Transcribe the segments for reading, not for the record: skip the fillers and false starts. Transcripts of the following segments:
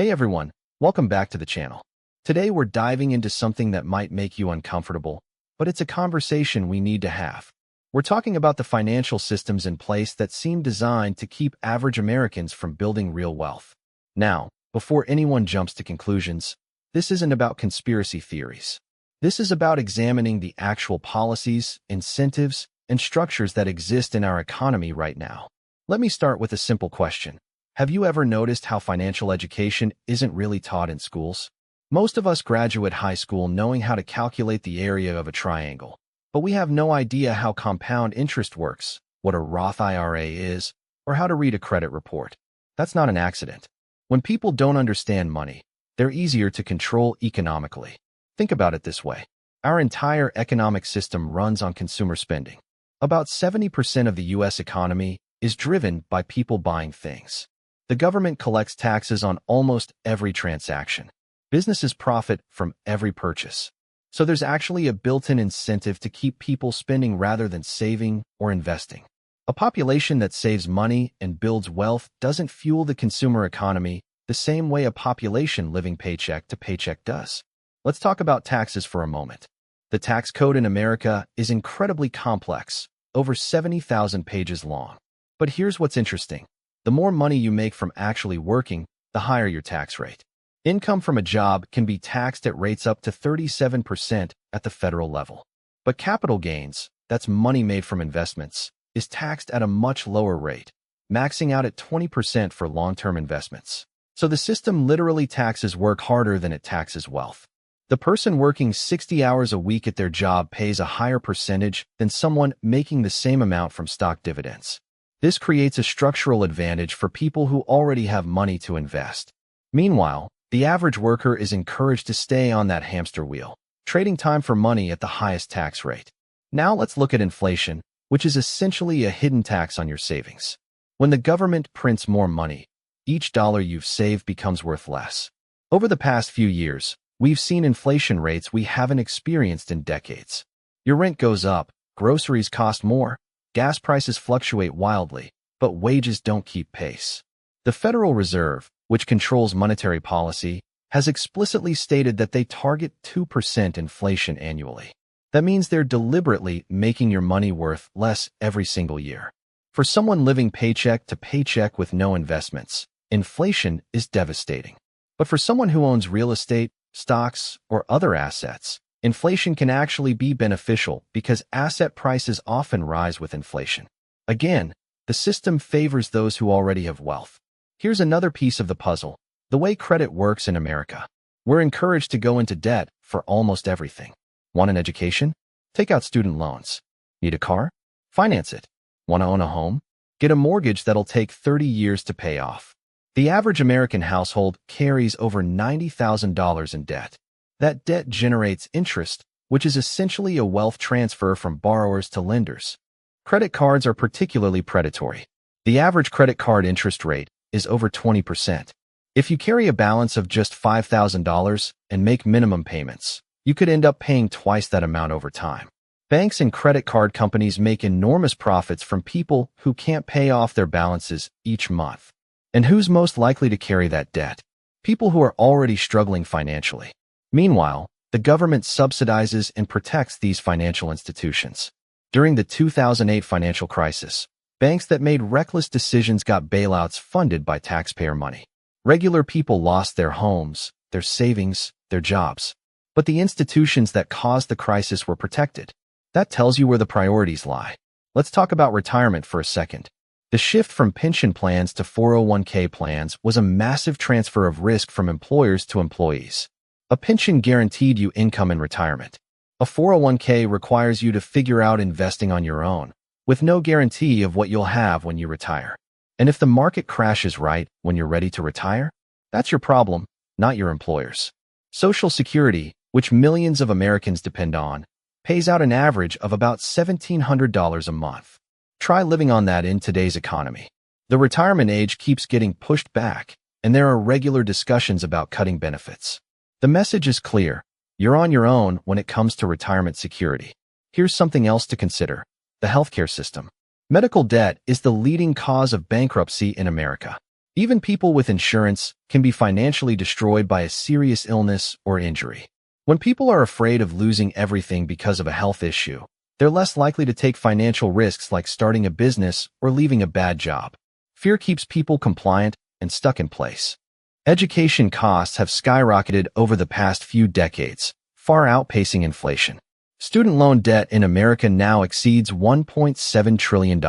Hey everyone, welcome back to the channel. Today we're diving into something that might make you uncomfortable, but it's a conversation we need to have. We're talking about the financial systems in place that seem designed to keep average Americans from building real wealth. Now, before anyone jumps to conclusions, this isn't about conspiracy theories. This is about examining the actual policies, incentives, and structures that exist in our economy right now. Let me start with a simple question. Have you ever noticed how financial education isn't really taught in schools? Most of us graduate high school knowing how to calculate the area of a triangle, but we have no idea how compound interest works, what a Roth IRA is, or how to read a credit report. That's not an accident. When people don't understand money, they're easier to control economically. Think about it this way. Our entire economic system runs on consumer spending. About 70% of the U.S. economy is driven by people buying things. The government collects taxes on almost every transaction. Businesses profit from every purchase. So there's actually a built-in incentive to keep people spending rather than saving or investing. A population that saves money and builds wealth doesn't fuel the consumer economy the same way a population living paycheck to paycheck does. Let's talk about taxes for a moment. The tax code in America is incredibly complex, over 70,000 pages long. But here's what's interesting. The more money you make from actually working, the higher your tax rate. Income from a job can be taxed at rates up to 37% at the federal level. But capital gains, that's money made from investments, is taxed at a much lower rate, maxing out at 20% for long-term investments. So the system literally taxes work harder than it taxes wealth. The person working 60 hours a week at their job pays a higher percentage than someone making the same amount from stock dividends. This creates a structural advantage for people who already have money to invest. Meanwhile, the average worker is encouraged to stay on that hamster wheel, trading time for money at the highest tax rate. Now let's look at inflation, which is essentially a hidden tax on your savings. When the government prints more money, each dollar you've saved becomes worth less. Over the past few years, we've seen inflation rates we haven't experienced in decades. Your rent goes up, groceries cost more, gas prices fluctuate wildly, but wages don't keep pace. The Federal Reserve, which controls monetary policy, has explicitly stated that they target 2% inflation annually. That means they're deliberately making your money worth less every single year. For someone living paycheck to paycheck with no investments, inflation is devastating. But for someone who owns real estate, stocks, or other assets, inflation can actually be beneficial because asset prices often rise with inflation. Again, the system favors those who already have wealth. Here's another piece of the puzzle: the way credit works in America. We're encouraged to go into debt for almost everything. Want an education? Take out student loans. Need a car? Finance it. Want to own a home? Get a mortgage that'll take 30 years to pay off. The average American household carries over $90,000 in debt. That debt generates interest, which is essentially a wealth transfer from borrowers to lenders. Credit cards are particularly predatory. The average credit card interest rate is over 20%. If you carry a balance of just $5,000 and make minimum payments, you could end up paying twice that amount over time. Banks and credit card companies make enormous profits from people who can't pay off their balances each month. And who's most likely to carry that debt? People who are already struggling financially. Meanwhile, the government subsidizes and protects these financial institutions. During the 2008 financial crisis, banks that made reckless decisions got bailouts funded by taxpayer money. Regular people lost their homes, their savings, their jobs. But the institutions that caused the crisis were protected. That tells you where the priorities lie. Let's talk about retirement for a second. The shift from pension plans to 401k plans was a massive transfer of risk from employers to employees. A pension guaranteed you income in retirement. A 401k requires you to figure out investing on your own, with no guarantee of what you'll have when you retire. And if the market crashes right when you're ready to retire, that's your problem, not your employer's. Social Security, which millions of Americans depend on, pays out an average of about $1,700 a month. Try living on that in today's economy. The retirement age keeps getting pushed back, and there are regular discussions about cutting benefits. The message is clear. You're on your own when it comes to retirement security. Here's something else to consider: the healthcare system. Medical debt is the leading cause of bankruptcy in America. Even people with insurance can be financially destroyed by a serious illness or injury. When people are afraid of losing everything because of a health issue, they're less likely to take financial risks like starting a business or leaving a bad job. Fear keeps people compliant and stuck in place. Education costs have skyrocketed over the past few decades, far outpacing inflation. Student loan debt in America now exceeds $1.7 trillion.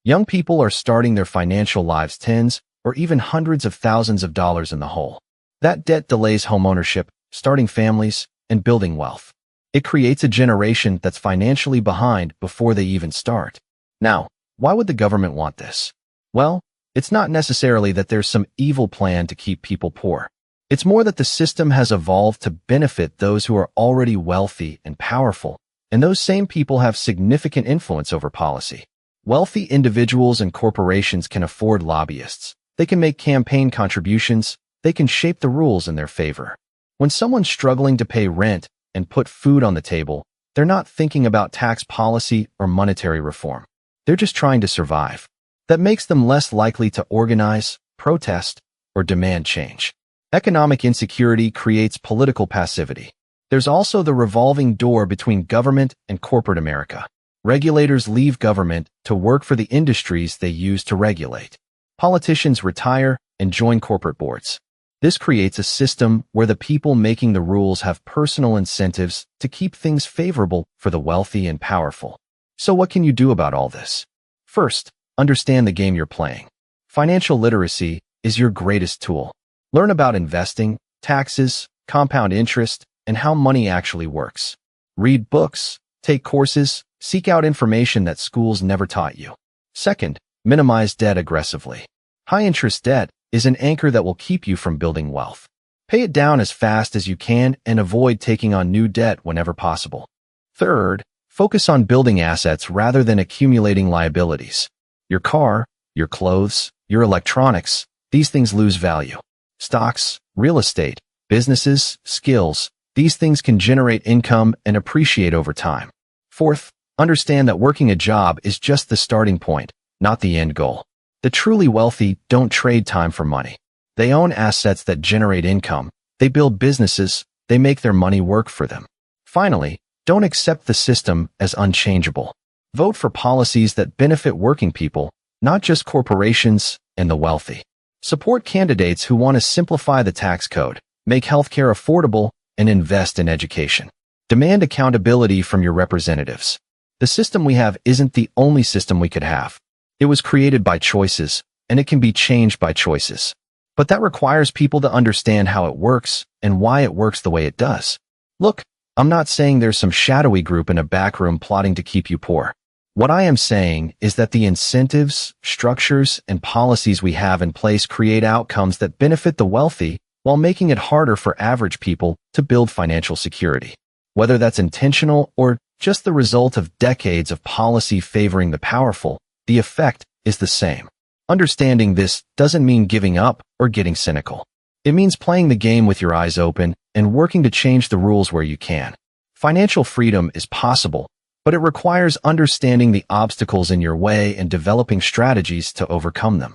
Young people are starting their financial lives tens or even hundreds of thousands of dollars in the hole. That debt delays homeownership, starting families, and building wealth. It creates a generation that's financially behind before they even start. Now, why would the government want this? Well, it's not necessarily that there's some evil plan to keep people poor. It's more that the system has evolved to benefit those who are already wealthy and powerful, and those same people have significant influence over policy. Wealthy individuals and corporations can afford lobbyists. They can make campaign contributions. They can shape the rules in their favor. When someone's struggling to pay rent and put food on the table, they're not thinking about tax policy or monetary reform. They're just trying to survive. That makes them less likely to organize, protest, or demand change. Economic insecurity creates political passivity. There's also the revolving door between government and corporate America. Regulators leave government to work for the industries they use to regulate. Politicians retire and join corporate boards. This creates a system where the people making the rules have personal incentives to keep things favorable for the wealthy and powerful. So what can you do about all this? First, understand the game you're playing. Financial literacy is your greatest tool. Learn about investing, taxes, compound interest, and how money actually works. Read books, take courses, seek out information that schools never taught you. Second, minimize debt aggressively. High-interest debt is an anchor that will keep you from building wealth. Pay it down as fast as you can and avoid taking on new debt whenever possible. Third, focus on building assets rather than accumulating liabilities. Your car, your clothes, your electronics, these things lose value. Stocks, real estate, businesses, skills, these things can generate income and appreciate over time. Fourth, understand that working a job is just the starting point, not the end goal. The truly wealthy don't trade time for money. They own assets that generate income. They build businesses. They make their money work for them. Finally, don't accept the system as unchangeable. Vote for policies that benefit working people, not just corporations and the wealthy. Support candidates who want to simplify the tax code, make healthcare affordable, and invest in education. Demand accountability from your representatives. The system we have isn't the only system we could have. It was created by choices, and it can be changed by choices. But that requires people to understand how it works and why it works the way it does. Look, I'm not saying there's some shadowy group in a back room plotting to keep you poor. What I am saying is that the incentives, structures, and policies we have in place create outcomes that benefit the wealthy while making it harder for average people to build financial security. Whether that's intentional or just the result of decades of policy favoring the powerful, the effect is the same. Understanding this doesn't mean giving up or getting cynical. It means playing the game with your eyes open and working to change the rules where you can. Financial freedom is possible, but it requires understanding the obstacles in your way and developing strategies to overcome them.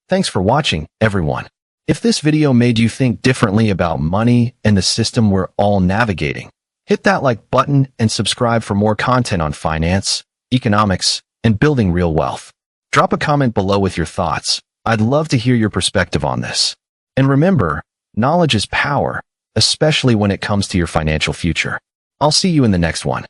Thanks for watching, everyone. If this video made you think differently about money and the system we're all navigating, hit that like button and subscribe for more content on finance, economics, and building real wealth. Drop a comment below with your thoughts. I'd love to hear your perspective on this. And remember, knowledge is power, especially when it comes to your financial future. I'll see you in the next one.